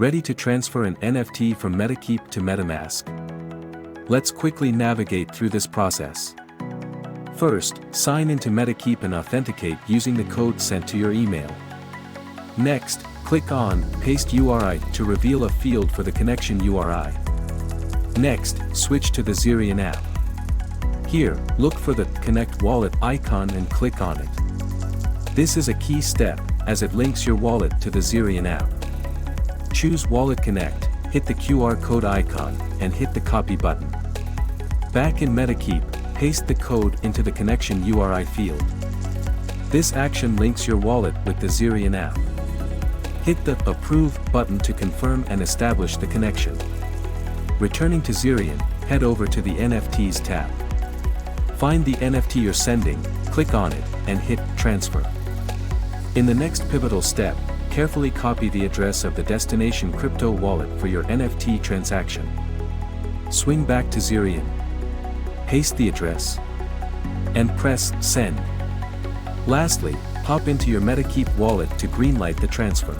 Ready to transfer an NFT from MetaKeep to Metamask? Let's quickly navigate through this process. First, sign into MetaKeep and authenticate using the code sent to your email. Next, click on Paste URI to reveal a field for the connection URI. Next, switch to the Zerion app. Here, look for the Connect Wallet icon and click on it. This is a key step, as it links your wallet to the Zerion app. Choose WalletConnect, hit the QR code icon, and hit the copy button. Back in MetaKeep, paste the code into the connection URI field. This action links your wallet with the Zerion app. Hit the Approve button to confirm and establish the connection. Returning to Zerion, head over to the NFTs tab. Find the NFT you're sending, click on it, and hit Transfer. In the next pivotal step, carefully copy the address of the destination crypto wallet for your NFT transaction. Swing back to Zerion. Paste the address. And press Send. Lastly, hop into your MetaKeep wallet to greenlight the transfer.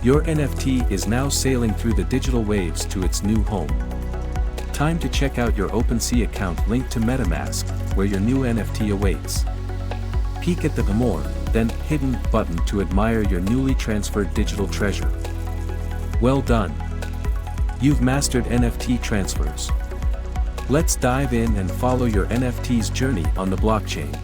Your NFT is now sailing through the digital waves to its new home. Time to check out your Opensea account linked to Metamask, where your new NFT awaits. Peek at the More, then Hidden button to admire your newly transferred digital treasure. Well done! You've mastered NFT transfers. Let's dive in and follow your NFT's journey on the blockchain.